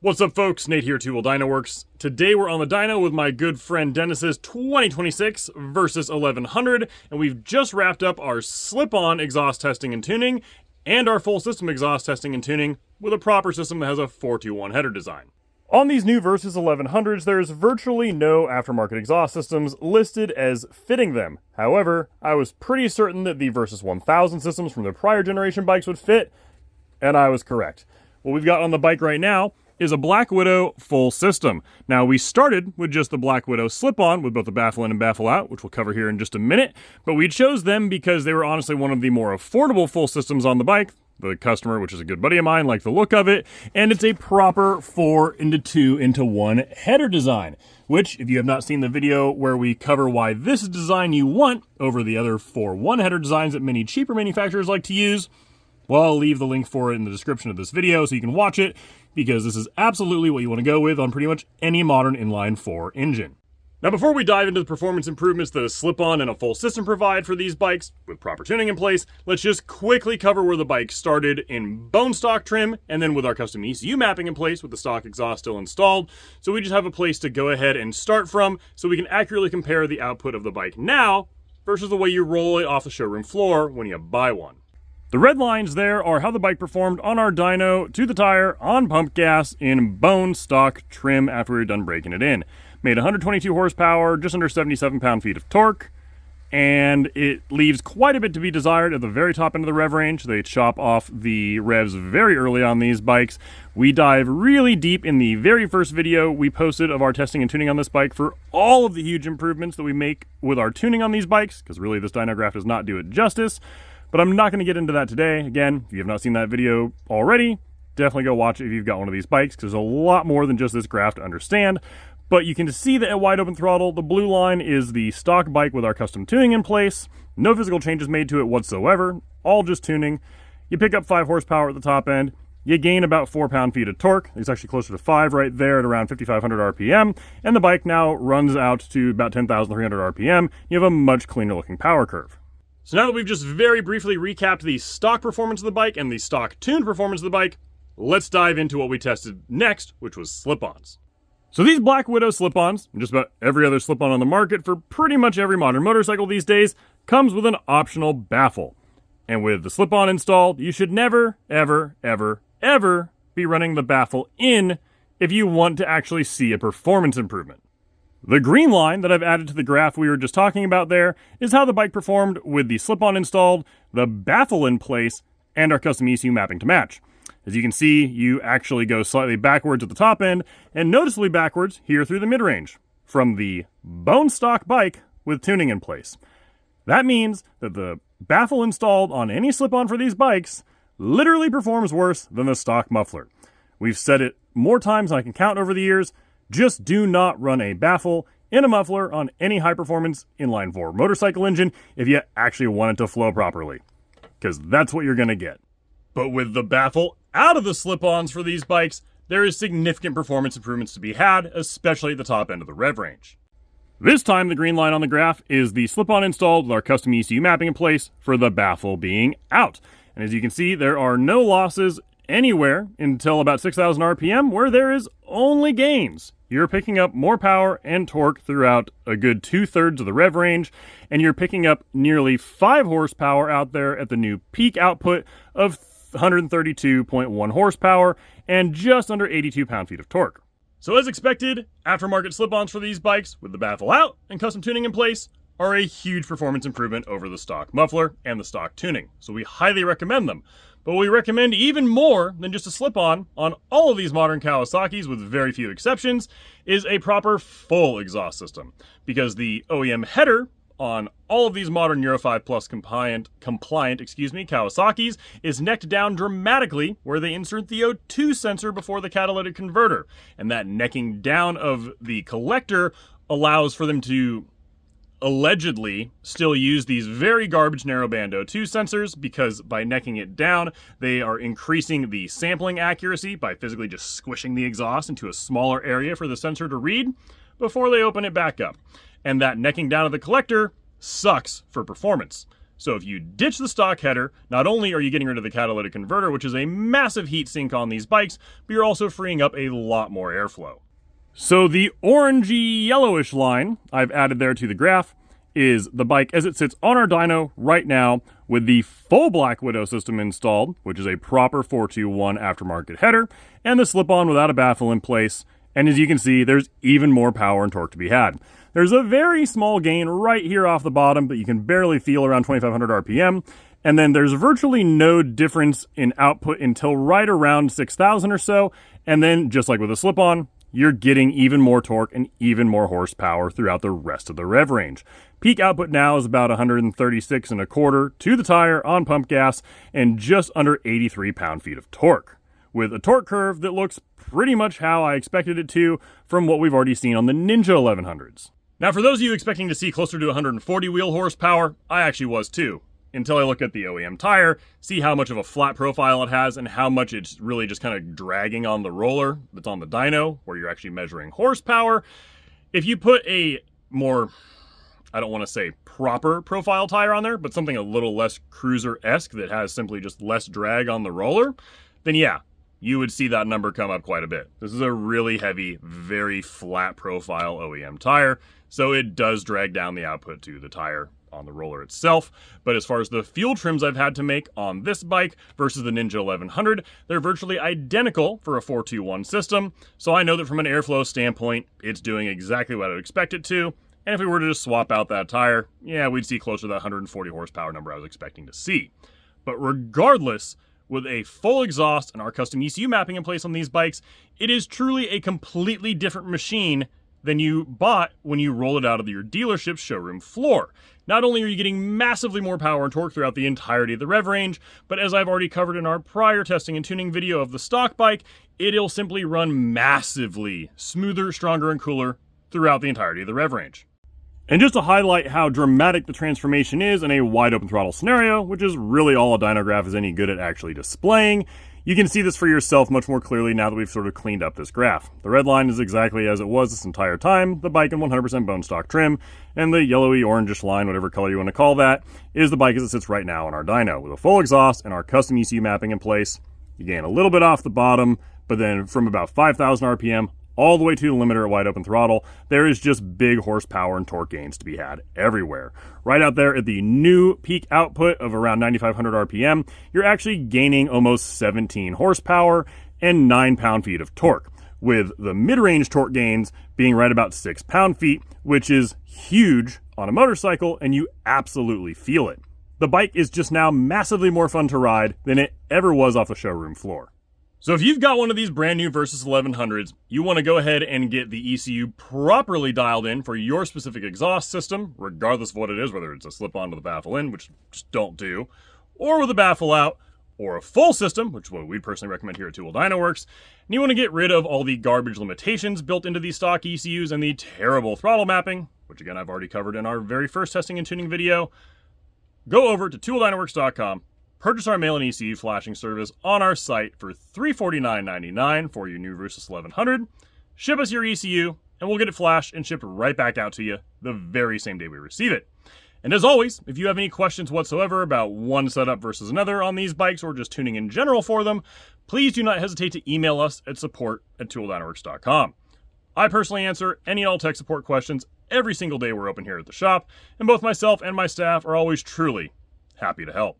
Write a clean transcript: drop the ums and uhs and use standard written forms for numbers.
What's up, folks? Nate here, Tool Dyno Works. Today we're on the dyno with my good friend Dennis's 2026 Versys 1100, and we've just wrapped up our slip-on exhaust testing and tuning, and our full system exhaust testing and tuning with a proper system that has a 421 header design. On these new Versys 1100s, there's virtually no aftermarket exhaust systems listed as fitting them. However, I was pretty certain that the Versys 1000 systems from the prior generation bikes would fit, and I was correct. What we've got on the bike right now is a Black Widow full system. Now, we started with just the Black Widow slip-on with both the baffle in and baffle out, which we'll cover here in just a minute, but we chose them because they were honestly one of the more affordable full systems on the bike. The customer, which is a good buddy of mine, liked the look of it, and it's a proper 4-into-2-into-1 header design, which, if you have not seen the video where we cover why this is the design you want over the other 4-1 header designs that many cheaper manufacturers like to use, well, I'll leave the link for it in the description of this video so you can watch it, because this is absolutely what you want to go with on pretty much any modern inline 4 engine. Now, before we dive into the performance improvements that a slip-on and a full system provide for these bikes, with proper tuning in place, let's just quickly cover where the bike started in bone stock trim, and then with our custom ECU mapping in place with the stock exhaust still installed, so we just have a place to go ahead and start from, so we can accurately compare the output of the bike now versus the way you roll it off the showroom floor when you buy one. The red lines there are how the bike performed on our dyno to the tire on pump gas in bone stock trim after we were done breaking it in. Made 122 horsepower, just under 77 pound-feet of torque, and it leaves quite a bit to be desired at the very top end of the rev range. They chop off the revs very early on these bikes. We dive really deep in the very first video we posted of our testing and tuning on this bike for all of the huge improvements that we make with our tuning on these bikes, because really this dyno graph does not do it justice. But I'm not going to get into that today. Again, if you have not seen that video already, definitely go watch it if you've got one of these bikes, because there's a lot more than just this graph to understand. But you can see that at wide open throttle, the blue line is the stock bike with our custom tuning in place. No physical changes made to it whatsoever, all just tuning. You pick up 5 horsepower at the top end. You gain about 4 pound-feet of torque. It's actually closer to 5 right there at around 5,500 RPM. And the bike now runs out to about 10,300 RPM. You have a much cleaner looking power curve. So now that we've just very briefly recapped the stock performance of the bike and the stock tuned performance of the bike, let's dive into what we tested next, which was slip-ons. So these Black Widow slip-ons, and just about every other slip-on on the market for pretty much every modern motorcycle these days, comes with an optional baffle. And with the slip-on installed, you should never, ever, ever, ever be running the baffle in if you want to actually see a performance improvement. The green line that I've added to the graph we were just talking about there is how the bike performed with the slip-on installed, the baffle in place, and our custom ECU mapping to match. As you can see, you actually go slightly backwards at the top end, and noticeably backwards here through the mid-range, from the bone stock bike with tuning in place. That means that the baffle installed on any slip-on for these bikes literally performs worse than the stock muffler. We've said it more times than I can count over the years. Just do not run a baffle in a muffler on any high-performance inline 4 motorcycle engine if you actually want it to flow properly, because that's what you're going to get. But with the baffle out of the slip-ons for these bikes, there is significant performance improvements to be had, especially at the top end of the rev range. This time, the green line on the graph is the slip-on installed with our custom ECU mapping in place for the baffle being out. And as you can see, there are no losses anywhere until about 6,000 RPM, where there is only gains. You're picking up more power and torque throughout a good 2/3 of the rev range, and you're picking up nearly 5 horsepower out there at the new peak output of 132.1 horsepower and just under 82 pound-feet of torque. So as expected, aftermarket slip-ons for these bikes with the baffle out and custom tuning in place are a huge performance improvement over the stock muffler and the stock tuning. So we highly recommend them. But we recommend even more than just a slip-on on all of these modern Kawasaki's, with very few exceptions, is a proper full exhaust system. Because the OEM header on all of these modern Euro 5 Plus compliant Kawasaki's is necked down dramatically where they insert the O2 sensor before the catalytic converter. And that necking down of the collector allows for them to allegedly still use these very garbage narrowband O2 sensors, because by necking it down, they are increasing the sampling accuracy by physically just squishing the exhaust into a smaller area for the sensor to read before they open it back up. And that necking down of the collector sucks for performance. So if you ditch the stock header, not only are you getting rid of the catalytic converter, which is a massive heat sink on these bikes, but you're also freeing up a lot more airflow. So the orangey yellowish line I've added there to the graph is the bike as it sits on our dyno right now with the full Black Widow system installed, which is a proper 421 aftermarket header, and the slip-on without a baffle in place. And as you can see, there's even more power and torque to be had. There's a very small gain right here off the bottom that you can barely feel around 2,500 RPM. And then there's virtually no difference in output until right around 6,000 or so. And then, just like with a slip-on, you're getting even more torque and even more horsepower throughout the rest of the rev range. Peak output now is about 136 and a quarter to the tire on pump gas and just under 83 pound-feet of torque, with a torque curve that looks pretty much how I expected it to from what we've already seen on the Ninja 1100s. Now, for those of you expecting to see closer to 140 wheel horsepower, I actually was too, until I look at the OEM tire, see how much of a flat profile it has, and how much it's really just kind of dragging on the roller that's on the dyno, where you're actually measuring horsepower. If you put a more, I don't want to say proper profile tire on there, but something a little less cruiser-esque that has simply just less drag on the roller, then yeah, you would see that number come up quite a bit. This is a really heavy, very flat profile OEM tire, so it does drag down the output to the tire on the roller itself. But as far as the fuel trims I've had to make on this bike versus the Ninja 1100, they're virtually identical for a 421 system, so I know that from an airflow standpoint, it's doing exactly what I'd expect it to. And if we were to just swap out that tire, yeah, we'd see closer to that 140 horsepower number I was expecting to see. But regardless, with a full exhaust and our custom ECU mapping in place on these bikes, it is truly a completely different machine than you bought when you roll it out of your dealership's showroom floor. Not only are you getting massively more power and torque throughout the entirety of the rev range, but as I've already covered in our prior testing and tuning video of the stock bike, it'll simply run massively smoother, stronger, and cooler throughout the entirety of the rev range. And just to highlight how dramatic the transformation is in a wide open throttle scenario, which is really all a dynograph is any good at actually displaying, you can see this for yourself much more clearly now that we've sort of cleaned up this graph. The red line is exactly as it was this entire time, the bike in 100% bone stock trim, and the yellowy orangish line, whatever color you want to call that, is the bike as it sits right now on our dyno. With a full exhaust and our custom ECU mapping in place, you gain a little bit off the bottom, but then from about 5,000 RPM all the way to the limiter at wide open throttle, there is just big horsepower and torque gains to be had everywhere. Right out there at the new peak output of around 9,500 RPM, you're actually gaining almost 17 horsepower and 9 pound-feet of torque, with the mid-range torque gains being right about 6 pound-feet, which is huge on a motorcycle, and you absolutely feel it. The bike is just now massively more fun to ride than it ever was off the showroom floor. So if you've got one of these brand new Versys 1100s, you want to go ahead and get the ECU properly dialed in for your specific exhaust system, regardless of what it is, whether it's a slip-on with a baffle in, which just don't do, or with a baffle out, or a full system, which is what we'd personally recommend here at Two Wheel Dyno Works, and you want to get rid of all the garbage limitations built into these stock ECUs and the terrible throttle mapping, which again I've already covered in our very first testing and tuning video, go over to twowheeldynoworks.com, purchase our mail and ECU flashing service on our site for $349.99 for your new Versys 1100. Ship us your ECU, and we'll get it flashed and shipped right back out to you the very same day we receive it. And as always, if you have any questions whatsoever about one setup versus another on these bikes or just tuning in general for them, please do not hesitate to email us at support@twowheeldynoworks.com. I personally answer any and all tech support questions every single day we're open here at the shop, and both myself and my staff are always truly happy to help.